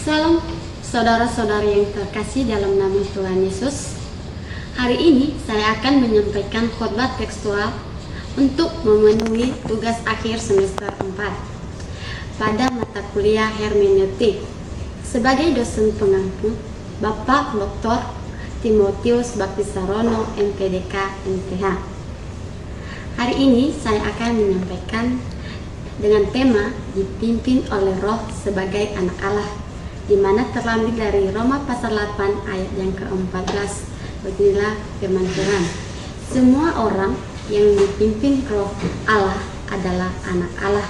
Salam saudara-saudari yang terkasih dalam nama Tuhan Yesus. Hari ini saya akan menyampaikan khotbah tekstual untuk memenuhi tugas akhir semester 4 pada mata kuliah hermeneutik. Sebagai dosen pengampu, Bapak Dr. Timotius Baktisarono, MPDK, MTH. Hari ini saya akan menyampaikan dengan tema dipimpin oleh Roh sebagai anak Allah, di mana terambil dari Roma pasal 8 ayat yang ke-14. Beginilah firman Tuhan. Semua orang yang dipimpin Roh Allah adalah anak Allah.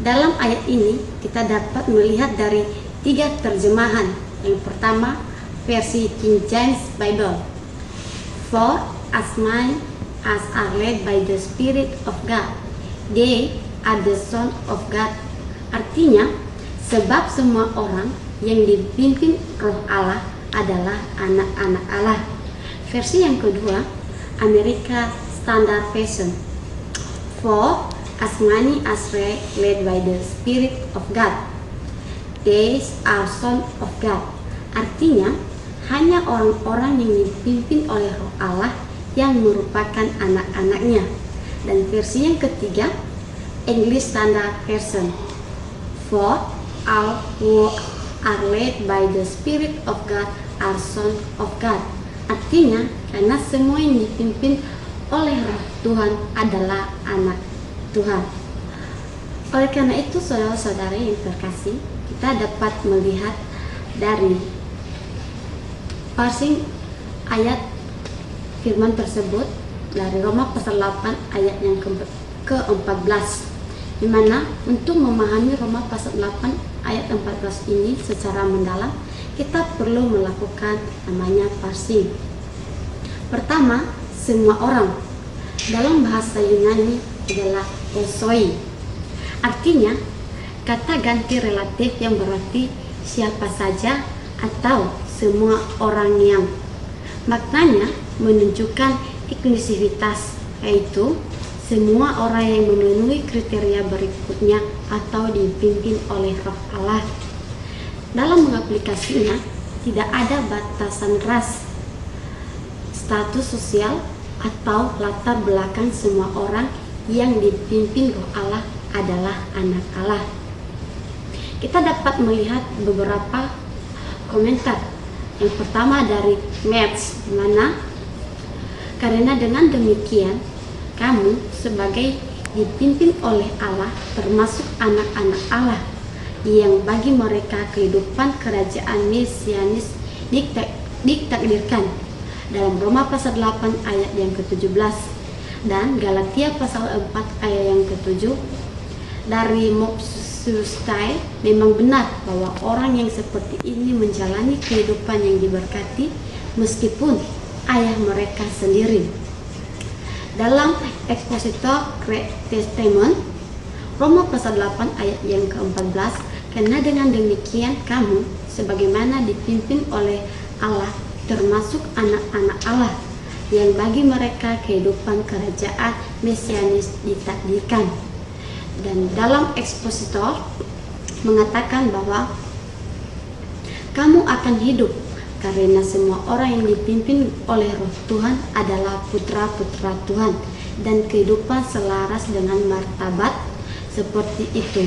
Dalam ayat ini kita dapat melihat dari 3 terjemahan. Yang pertama, versi King James Bible. For as many as are led by the Spirit of God, they are the son of God. Artinya, sebab semua orang yang dipimpin Roh Allah adalah anak-anak Allah. Versi yang kedua, Amerika Standard Version. For as many as are led by the Spirit of God, they are son of God. Artinya, hanya orang-orang yang dipimpin oleh Roh Allah yang merupakan anak-anaknya. Dan versi yang ketiga, English Standard Version. For all who are led by the Spirit of God are son of God. Artinya, karena semua yang dipimpin oleh Roh Tuhan adalah anak Tuhan. Oleh karena itu, saudara-saudari yang terkasih, kita dapat melihat dari parsing ayat firman tersebut dari Roma pasal 8 ayat yang ke-14, di mana untuk memahami Roma pasal 8 ayat 14 ini secara mendalam, kita perlu melakukan namanya parsing. Pertama, semua orang. Dalam bahasa Yunani adalah osoi. Artinya, kata ganti relatif yang berarti siapa saja atau semua orang yang. Maknanya menunjukkan inklusivitas, yaitu semua orang yang memenuhi kriteria berikutnya atau dipimpin oleh Roh Allah. Dalam mengaplikasinya, tidak ada batasan ras, status sosial, atau latar belakang. Semua orang yang dipimpin Roh Allah adalah anak Allah. Kita dapat melihat beberapa komentar. Yang pertama dari Metz, di mana karena dengan demikian kamu sebagai dipimpin oleh Allah termasuk anak-anak Allah yang bagi mereka kehidupan kerajaan mesianis ditakdirkan dalam Roma pasal 8 ayat yang ke-17 dan Galatia pasal 4 ayat yang ke-7. Dari Mopsustai, memang benar bahwa orang yang seperti ini menjalani kehidupan yang diberkati meskipun ayah mereka sendiri. Dalam Expositor Testament Roma pasal 8 ayat yang ke-14, karena dengan demikian kamu sebagaimana dipimpin oleh Allah termasuk anak-anak Allah yang bagi mereka kehidupan kerajaan mesianis ditakdirkan. Dan dalam Expositor mengatakan bahwa kamu akan hidup karena semua orang yang dipimpin oleh Roh Tuhan adalah putra-putra Tuhan, dan kehidupan selaras dengan martabat seperti itu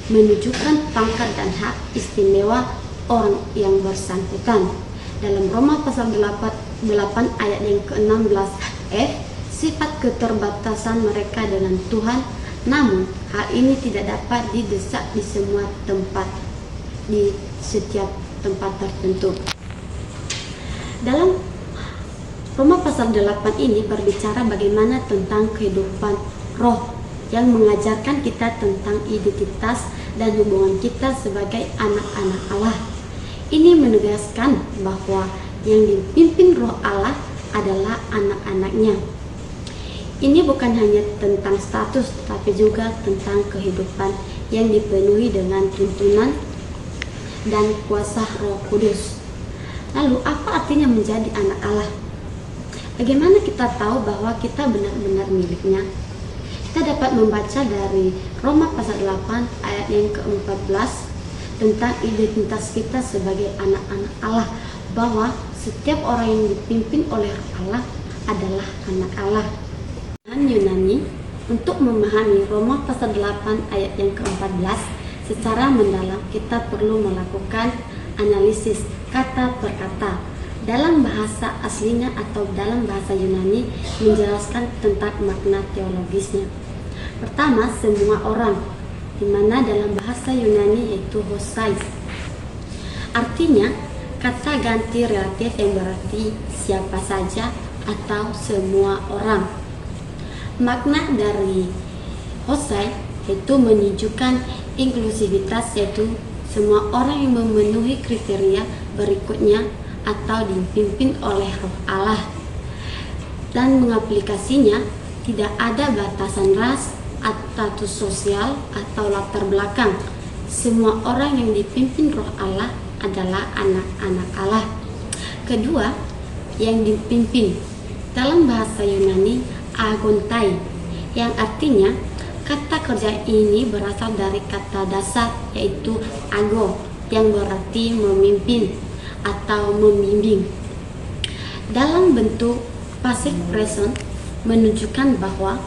menunjukkan pangkat dan hak istimewa orang yang bersangkutan. Dalam Roma pasal 8 ayat yang ke-16f, sifat keterbatasan mereka dengan Tuhan, namun hal ini tidak dapat didesak di semua tempat, di setiap tempat tertentu. Dalam Roma pasal 8 ini berbicara bagaimana tentang kehidupan roh yang mengajarkan kita tentang identitas dan hubungan kita sebagai anak-anak Allah. Ini menegaskan bahwa yang dipimpin Roh Allah adalah anak-anaknya. Ini bukan hanya tentang status, tapi juga tentang kehidupan yang dipenuhi dengan tuntunan dan kuasa Roh Kudus. Lalu, apa artinya menjadi anak Allah? Bagaimana kita tahu bahwa kita benar-benar miliknya? Kita dapat membaca dari Roma pasal 8 ayat yang ke-14 tentang identitas kita sebagai anak-anak Allah, bahwa setiap orang yang dipimpin oleh Roh Allah adalah anak Allah. Yunani untuk memahami Roma pasal 8 ayat yang ke-14 secara mendalam, kita perlu melakukan analisis kata per kata dalam bahasa aslinya atau dalam bahasa Yunani, menjelaskan tentang makna teologisnya. Pertama, semua orang, di mana dalam bahasa Yunani yaitu hosais. Artinya kata ganti relatif yang berarti siapa saja atau semua orang. Makna dari hosai yaitu menunjukkan inklusivitas, yaitu semua orang yang memenuhi kriteria berikutnya atau dipimpin oleh Roh Allah. Dan mengaplikasinya, tidak ada batasan ras, status sosial, atau latar belakang. Semua orang yang dipimpin Roh Allah adalah anak-anak Allah. Kedua, yang dipimpin dalam bahasa Yunani agontai, yang artinya kata kerja ini berasal dari kata dasar yaitu ago, yang berarti memimpin atau membimbing. Dalam bentuk passive present menunjukkan bahwa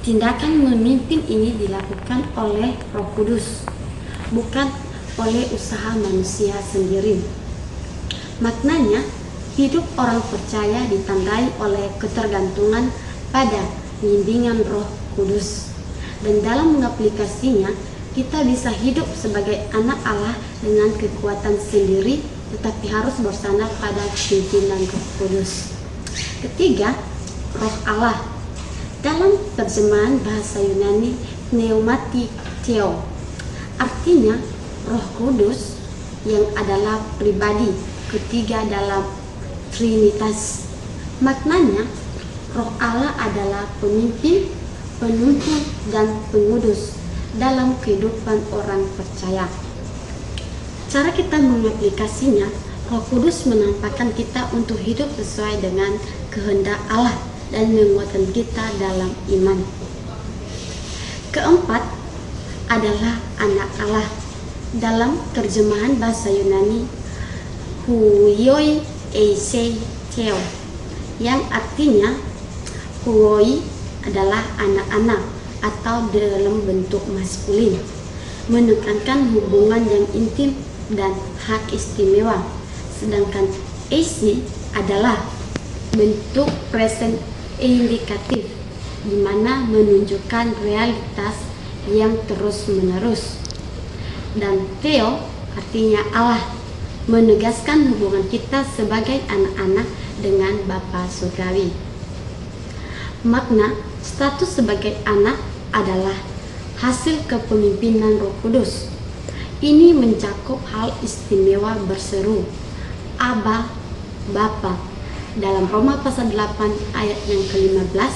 tindakan memimpin ini dilakukan oleh Roh Kudus, bukan oleh usaha manusia sendiri. Maknanya, hidup orang percaya ditandai oleh ketergantungan pada bimbingan Roh Kudus. Dan dalam mengaplikasinya, kita bisa hidup sebagai anak Allah dengan kekuatan sendiri, tetapi harus bersandar pada pimpinan Roh Kudus. Ketiga, Roh Allah. Dalam terjemahan bahasa Yunani, pneumateo, artinya Roh Kudus yang adalah pribadi ketiga dalam Trinitas. Maknanya, Roh Allah adalah pemimpin, penuntun, dan pengudus dalam kehidupan orang percaya. Cara kita mengaplikasinya, Roh Kudus menampakkan kita untuk hidup sesuai dengan kehendak Allah dan menguatkan kita dalam iman. Keempat adalah anak Allah. Dalam terjemahan bahasa Yunani, huioi eisei theo, yang artinya huoi adalah anak-anak atau dalam bentuk maskulin, menekankan hubungan yang intim dan hak istimewa. Sedangkan eisi adalah bentuk present indikatif, di mana menunjukkan realitas yang terus-menerus. Dan theo artinya Allah, menegaskan hubungan kita sebagai anak-anak dengan Bapa Surgawi. Makna status sebagai anak adalah hasil kepemimpinan Roh Kudus. Ini mencakup hal istimewa berseru Aba, Bapa, dalam Roma pasal 8 ayat yang ke-15,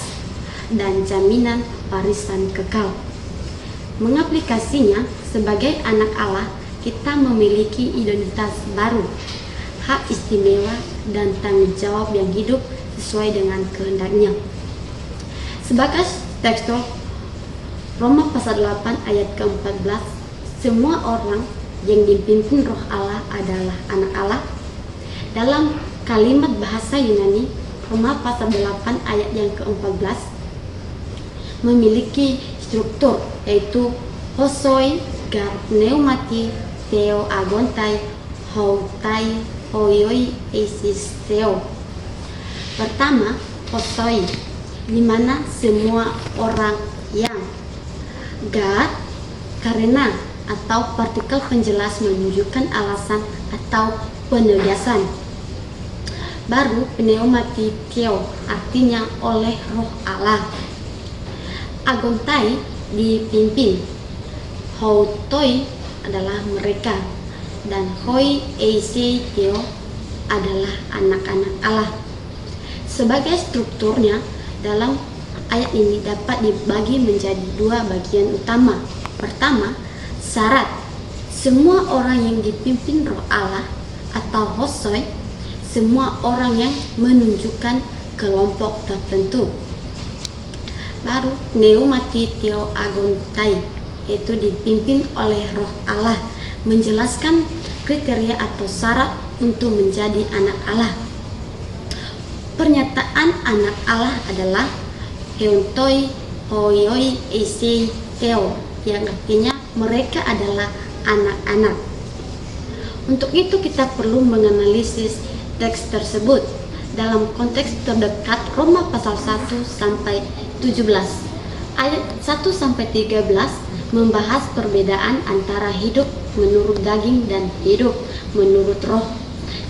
dan jaminan warisan kekal. Mengaplikasinya, sebagai anak Allah, kita memiliki identitas baru, hak istimewa, dan tanggung jawab yang hidup sesuai dengan kehendaknya. Sebagai tekstur Roma pasal 8 ayat ke-14, semua orang yang dipimpin Roh Allah adalah anak Allah. Dalam kalimat bahasa Yunani, Roma pasal 8 ayat yang ke-14 memiliki struktur yaitu hosoi, gar, pneumati, theo, agontai, houtai, hoioi, esis, theo. Pertama, hosoi, di mana semua orang yang. Gar, karena atau partikel penjelas menunjukkan alasan atau penegasan. Baru pneumatio artinya oleh Roh Allah. Agontai dipimpin. Houtoi adalah mereka, dan hoi eiseo adalah anak-anak Allah. Sebagai strukturnya, dalam ayat ini dapat dibagi menjadi dua bagian utama. Pertama, syarat. Semua orang yang dipimpin Roh Allah atau hosoi, semua orang yang menunjukkan kelompok tertentu. Baru pneumatio agontai, yaitu dipimpin oleh Roh Allah, menjelaskan kriteria atau syarat untuk menjadi anak Allah. Pernyataan anak Allah adalah Heontoi Hoyoi Isi Theo, yang artinya mereka adalah anak-anak. Untuk itu kita perlu menganalisis teks tersebut dalam konteks terdekat Roma pasal 1 sampai 17. Ayat 1 sampai 13 membahas perbedaan antara hidup menurut daging dan hidup menurut roh.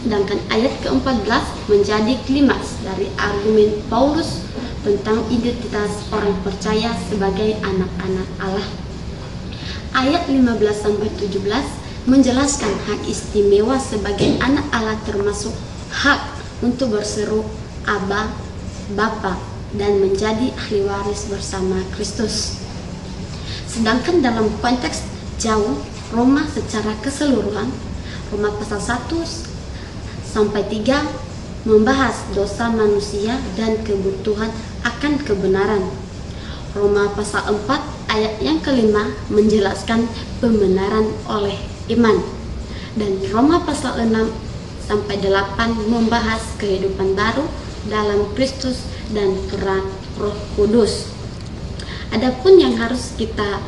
Sedangkan ayat ke-14 menjadi klimaks dari argumen Paulus tentang identitas orang percaya sebagai anak-anak Allah. Ayat 15 sampai 17 menjelaskan hak istimewa sebagai anak Allah, termasuk hak untuk berseru Aba, Bapa, dan menjadi ahli waris bersama Kristus. Sedangkan dalam konteks jauh Roma secara keseluruhan, Roma pasal 1 sampai 3 membahas dosa manusia dan kebutuhan akan kebenaran. Roma pasal 4 ayat yang kelima menjelaskan pembenaran oleh iman. Dan Roma pasal 6 sampai 8 membahas kehidupan baru dalam Kristus dan peran Roh Kudus. Adapun yang harus kita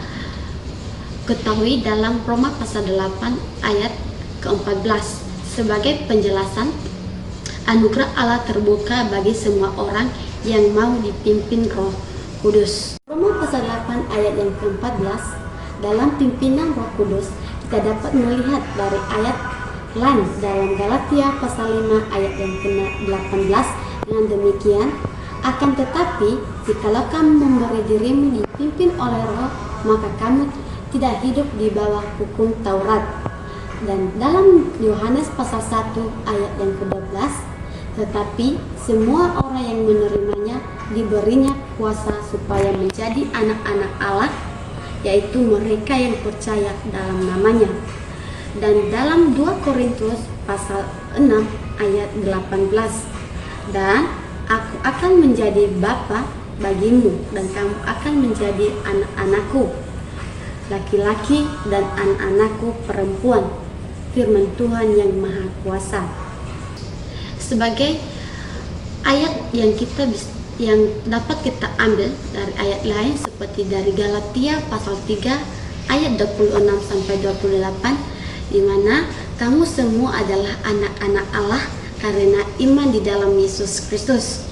ketahui dalam Roma pasal 8 ayat ke-14 sebagai penjelasan, anugerah Allah terbuka bagi semua orang yang mau dipimpin Roh Kudus. Roma pasal 8 ayat yang ke-14, dalam pimpinan Roh Kudus kita dapat melihat dari ayat lain dalam Galatia pasal 5 ayat yang ke-18. Dengan demikian, akan tetapi jikalau kamu memberi dirimu dipimpin oleh Roh, maka kamu tidak hidup di bawah hukum Taurat. Dan dalam Yohanes pasal 1 ayat yang ke-12, tetapi semua orang yang menerimanya diberinya kuasa supaya menjadi anak-anak Allah, yaitu mereka yang percaya dalam namanya. Dan dalam 2 Korintus pasal 6 ayat 18, dan aku akan menjadi bapa bagimu dan kamu akan menjadi anak-anakku laki-laki dan anak-anakku perempuan, firman Tuhan yang Maha Kuasa. Sebagai ayat yang dapat kita ambil dari ayat lain seperti dari Galatia pasal 3 ayat 26 sampai 28, di mana kamu semua adalah anak-anak Allah karena iman di dalam Yesus Kristus.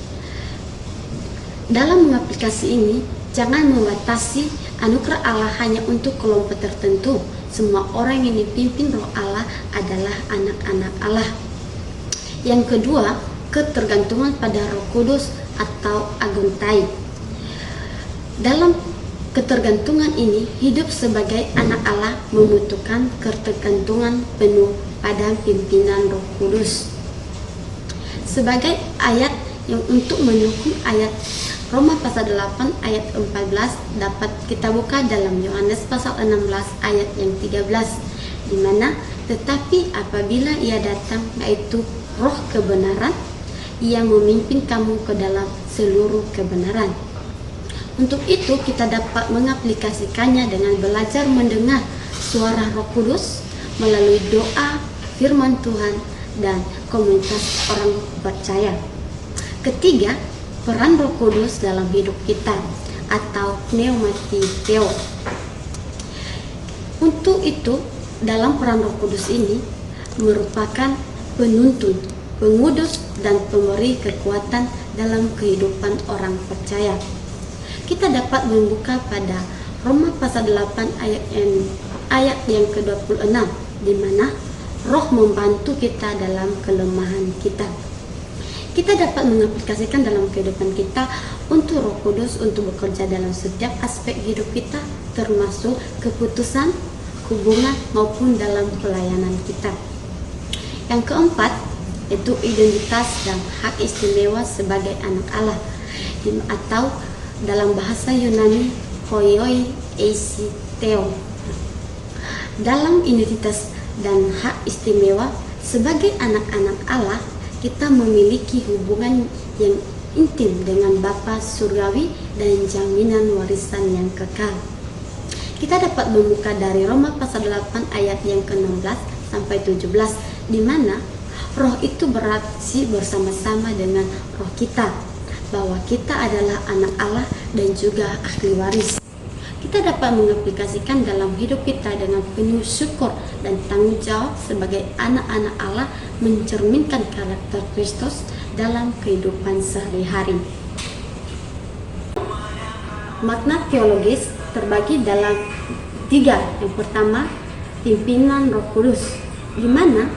Dalam mengaplikasi ini, jangan membatasi anugerah Allah hanya untuk kelompok tertentu. Semua orang yang dipimpin Roh Allah adalah anak-anak Allah. Yang kedua, ketergantungan pada Roh Kudus atau agontai. Dalam ketergantungan ini, hidup sebagai anak Allah membutuhkan ketergantungan penuh pada pimpinan Roh Kudus. Sebagai ayat yang untuk mendukung ayat Roma pasal 8 ayat 14 dapat kita buka dalam Yohanes pasal 16 ayat yang 13, di mana tetapi apabila ia datang, yaitu Roh kebenaran, ia memimpin kamu ke dalam seluruh kebenaran. Untuk itu kita dapat mengaplikasikannya dengan belajar mendengar suara Roh Kudus melalui doa, firman Tuhan, dan komunitas orang percaya. Ketiga, peran Roh Kudus dalam hidup kita atau pneumateo. Untuk itu, dalam peran Roh Kudus ini merupakan penuntun, pengudus, dan pemberi kekuatan dalam kehidupan orang percaya. Kita dapat membuka pada Roma pasal 8 ayat yang ke-26, di mana Roh membantu kita dalam kelemahan kita. Kita dapat mengaplikasikan dalam kehidupan kita untuk Roh Kudus untuk bekerja dalam setiap aspek hidup kita, termasuk keputusan, hubungan, maupun dalam pelayanan kita. Yang keempat, itu identitas dan hak istimewa sebagai anak Allah, atau dalam bahasa Yunani Hoyoi Eisi Theo. Dalam identitas dan hak istimewa sebagai anak-anak Allah, kita memiliki hubungan yang intim dengan Bapa Surgawi dan jaminan warisan yang kekal. Kita dapat membuka dari Roma pasal 8 ayat yang ke-16 sampai 17, di mana roh itu beraksi bersama-sama dengan roh kita, bahwa kita adalah anak Allah dan juga ahli waris. Kita dapat mengaplikasikan dalam hidup kita dengan penuh syukur dan tanggung jawab sebagai anak-anak Allah, mencerminkan karakter Kristus dalam kehidupan sehari-hari. Makna teologis terbagi dalam 3. Yang pertama, pimpinan Roh Kudus, di mana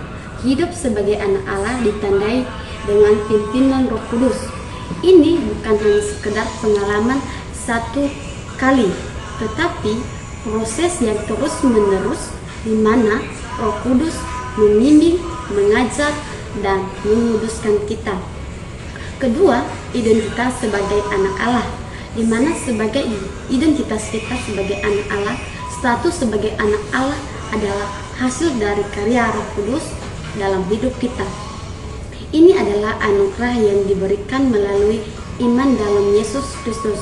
hidup sebagai anak Allah ditandai dengan pimpinan Roh Kudus. Ini bukan hanya sekedar pengalaman satu kali, tetapi proses yang terus-menerus di mana Roh Kudus membimbing, mengajar, dan menguduskan kita. Kedua, identitas sebagai anak Allah, di mana sebagai identitas kita sebagai anak Allah, status sebagai anak Allah adalah hasil dari karya Roh Kudus dalam hidup kita. Ini adalah anugerah yang diberikan melalui iman dalam Yesus Kristus.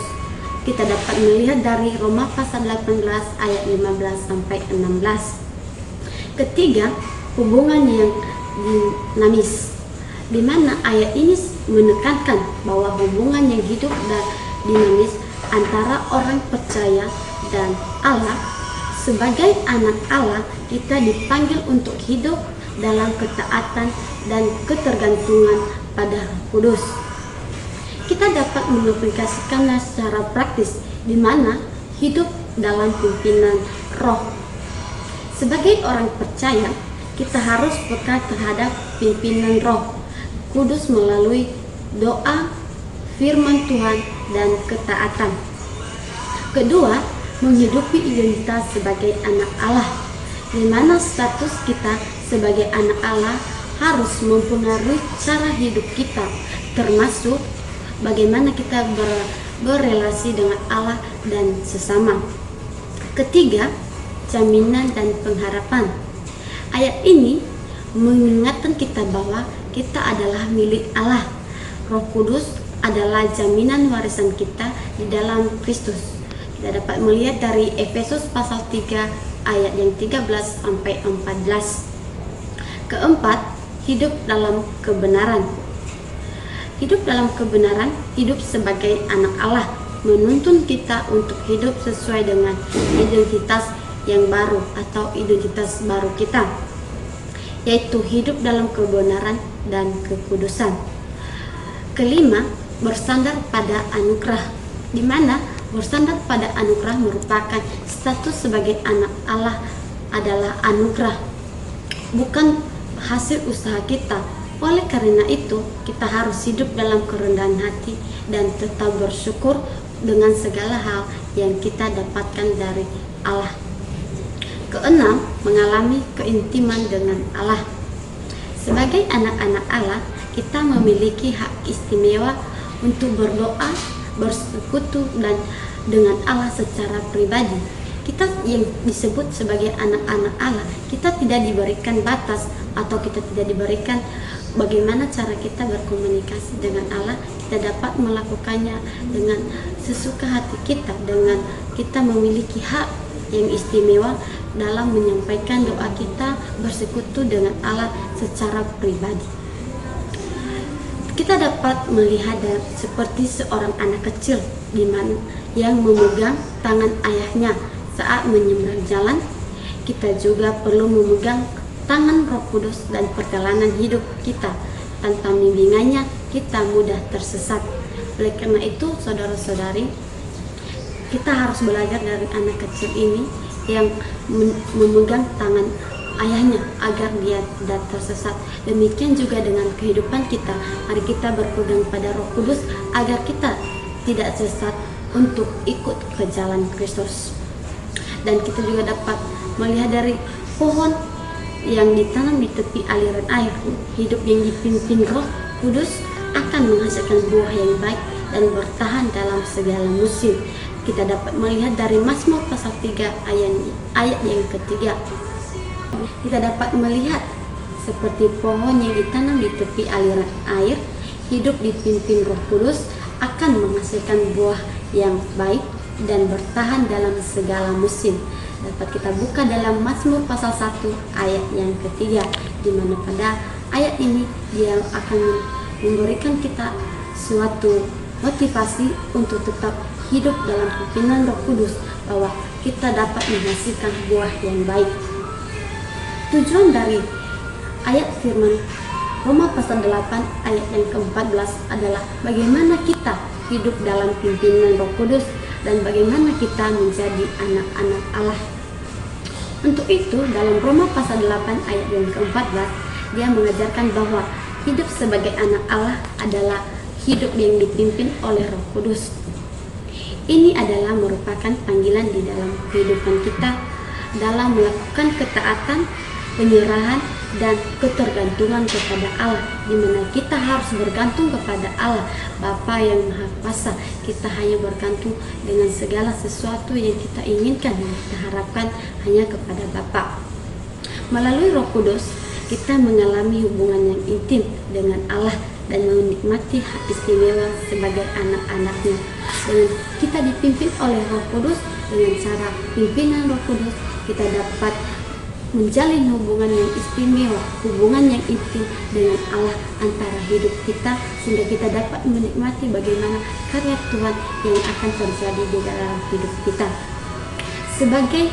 Kita dapat melihat dari Roma pasal 18 ayat 15 sampai 16. Ketiga, hubungan yang dinamis, di mana ayat ini menekankan bahwa hubungan yang hidup dan dinamis antara orang percaya dan Allah. Sebagai anak Allah, kita dipanggil untuk hidup dalam ketaatan dan ketergantungan pada Roh Kudus. Kita dapat mengaplikasikannya secara praktis, di mana hidup dalam pimpinan Roh. Sebagai orang percaya, kita harus peka terhadap pimpinan Roh Kudus melalui doa, firman Tuhan, dan ketaatan. Kedua, menghidupi identitas sebagai anak Allah, di mana status kita sebagai anak Allah harus mempengaruhi cara hidup kita, termasuk bagaimana kita berrelasi dengan Allah dan sesama. Ketiga, jaminan dan pengharapan. Ayat ini mengingatkan kita bahwa kita adalah milik Allah. Roh Kudus adalah jaminan warisan kita di dalam Kristus. Kita dapat melihat dari Efesus pasal 3 ayat yang 13 sampai 14. Keempat, hidup dalam kebenaran. Hidup dalam kebenaran, hidup sebagai anak Allah, menuntun kita untuk hidup sesuai dengan identitas yang baru atau identitas baru kita, yaitu hidup dalam kebenaran dan kekudusan. Kelima, bersandar pada anugerah, di mana bersandar pada anugerah merupakan status sebagai anak Allah adalah anugerah, bukan hasil usaha kita. Oleh karena itu, kita harus hidup dalam kerendahan hati dan tetap bersyukur dengan segala hal yang kita dapatkan dari Allah. Keenam, mengalami keintiman dengan Allah. Sebagai anak-anak Allah, kita memiliki hak istimewa untuk berdoa, bersekutu dan dengan Allah secara pribadi. Kita yang disebut sebagai anak-anak Allah, kita tidak diberikan batas atau kita tidak diberikan bagaimana cara kita berkomunikasi dengan Allah. Kita dapat melakukannya dengan sesuka hati kita, dengan kita memiliki hak yang istimewa dalam menyampaikan doa kita, bersekutu dengan Allah secara pribadi. Kita dapat melihat seperti seorang anak kecil di mana yang memegang tangan ayahnya saat menyeberang jalan. Kita juga perlu memegang tangan Roh Kudus dan perjalanan hidup kita. Tanpa bimbingannya, kita mudah tersesat. Oleh karena itu, saudara-saudari, kita harus belajar dari anak kecil ini yang memegang tangan ayahnya agar dia tidak tersesat. Demikian juga dengan kehidupan kita. Mari kita berpegang pada Roh Kudus agar kita tidak sesat untuk ikut ke jalan Kristus. Dan kita juga dapat melihat dari pohon yang ditanam di tepi aliran air. Hidup yang dipimpin Roh Kudus akan menghasilkan buah yang baik dan bertahan dalam segala musim. Kita dapat melihat dari Mazmur pasal 3 ayat yang ketiga. Kita dapat melihat seperti pohon yang ditanam di tepi aliran air, hidup dipimpin Roh Kudus akan menghasilkan buah yang baik dan bertahan dalam segala musim. dapat kita buka dalam Mazmur pasal 1 ayat yang ketiga, di mana pada ayat ini dia akan memberikan kita suatu motivasi untuk tetap hidup dalam pimpinan Roh Kudus, bahwa kita dapat menghasilkan buah yang baik. Tujuan dari ayat firman Roma pasal 8 ayat yang ke-14 adalah bagaimana kita hidup dalam pimpinan Roh Kudus dan bagaimana kita menjadi anak-anak Allah. Untuk itu dalam Roma pasal 8 ayat yang ke-14 dia mengajarkan bahwa hidup sebagai anak Allah adalah hidup yang dipimpin oleh Roh Kudus. Ini adalah merupakan panggilan di dalam kehidupan kita dalam melakukan ketaatan, penyerahan, dan ketergantungan kepada Allah, di mana kita harus bergantung kepada Allah Bapa yang Maha Kuasa. Kita hanya bergantung dengan segala sesuatu yang kita inginkan dan kita harapkan hanya kepada Bapa. Melalui Roh Kudus kita mengalami hubungan yang intim dengan Allah dan menikmati hak istimewa sebagai anak-anaknya. Dengan kita dipimpin oleh Roh Kudus, dengan cara pimpinan Roh Kudus kita dapat menjalin hubungan yang istimewa, hubungan yang intim dengan Allah antara hidup kita, sehingga kita dapat menikmati bagaimana karya Tuhan yang akan terjadi di dalam hidup kita. Sebagai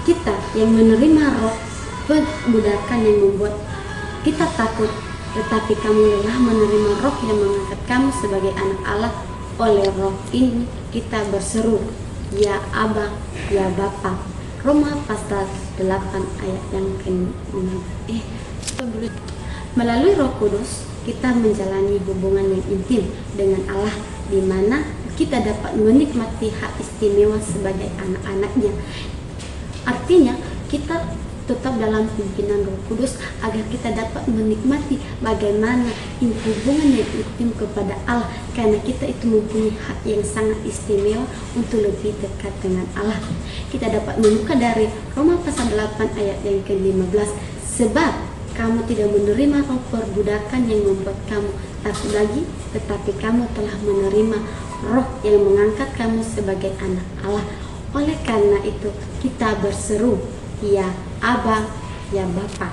kita yang menerima roh perbudakan yang membuat kita takut, tetapi kamu lelah menerima roh yang mengangkat kamu sebagai anak Allah. Oleh roh ini kita berseru, ya Aba, ya Bapa. Roma pasal 8 ayat yang ke-6. Melalui Roh Kudus kita menjalani hubungan yang intim dengan Allah, di mana kita dapat menikmati hak istimewa sebagai anak-anaknya. Artinya kita tetap dalam pimpinan Roh Kudus agar kita dapat menikmati bagaimana hubungan yang intim kepada Allah, karena kita itu mempunyai hak yang sangat istimewa untuk lebih dekat dengan Allah. Kita dapat membuka dari Roma pasal 8 ayat yang ke-15, sebab kamu tidak menerima roh perbudakan yang membuat kamu takut lagi, tetapi kamu telah menerima roh yang mengangkat kamu sebagai anak Allah. Oleh karena itu kita berseru, ya Aba, ya Bapa.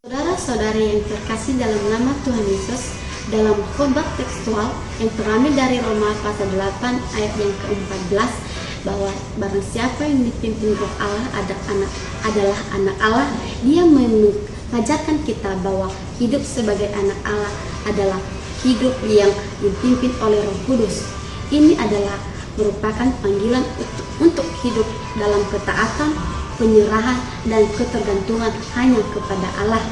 Saudara-saudari yang terkasih dalam nama Tuhan Yesus, dalam khotbah tekstual yang terambil dari Roma pasal 8 ayat yang ke-14, bahwa barang siapa yang dipimpin Roh Allah adalah anak Allah. Dia mengajarkan kita bahwa hidup sebagai anak Allah adalah hidup yang dipimpin oleh Roh Kudus. Ini adalah merupakan panggilan untuk hidup dalam ketaatan, penyerahan, dan ketergantungan hanya kepada Allah.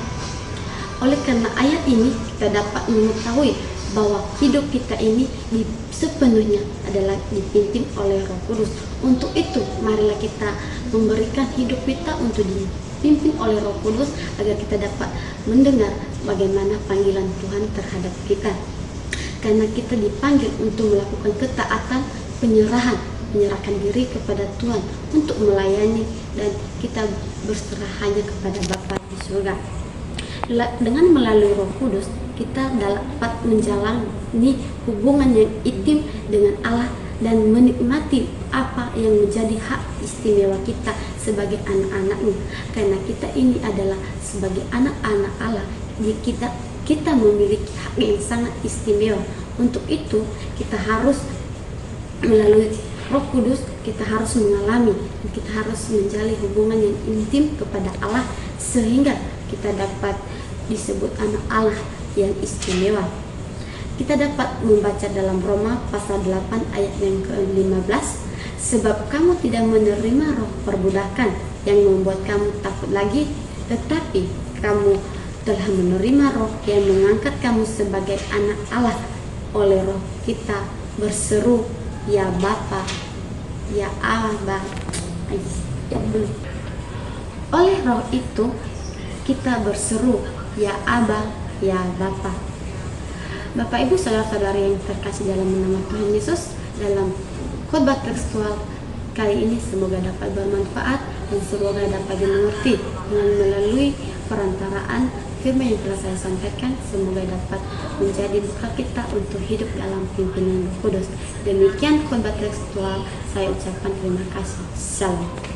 Oleh karena ayat ini kita dapat mengetahui bahwa hidup kita ini sepenuhnya adalah dipimpin oleh Roh Kudus. Untuk itu marilah kita memberikan hidup kita untuk dipimpin oleh Roh Kudus, agar kita dapat mendengar bagaimana panggilan Tuhan terhadap kita. Karena kita dipanggil untuk melakukan ketaatan, menyerahkan diri kepada Tuhan untuk melayani, dan kita berserah hanya kepada Bapa di surga. Dengan melalui Roh Kudus kita dapat menjalani hubungan yang intim dengan Allah dan menikmati apa yang menjadi hak istimewa kita sebagai anak-anaknya. Karena kita ini adalah sebagai anak-anak Allah, kita memiliki hak yang sangat istimewa. Untuk itu kita harus melalui Roh Kudus, kita harus mengalami, kita harus menjalin hubungan yang intim kepada Allah, sehingga kita dapat disebut anak Allah yang istimewa. Kita dapat membaca dalam Roma pasal 8 ayat yang ke-15, sebab kamu tidak menerima roh perbudakan yang membuat kamu takut lagi, tetapi kamu telah menerima roh yang mengangkat kamu sebagai anak Allah. Oleh roh kita berseru, ya Bapa, ya Aba. Oleh roh itu kita berseru, ya Aba, ya Bapa. Bapak Ibu saudara-saudari yang terkasih dalam nama Tuhan Yesus, dalam khotbah tekstual kali ini semoga dapat bermanfaat dan semoga dapat dimengerti dengan melalui perantaraan firman yang telah saya sampaikan. Semoga dapat menjadi bekal kita untuk hidup dalam pimpinan Roh Kudus. Demikian khotbah tekstual, saya ucapkan terima kasih. Salam.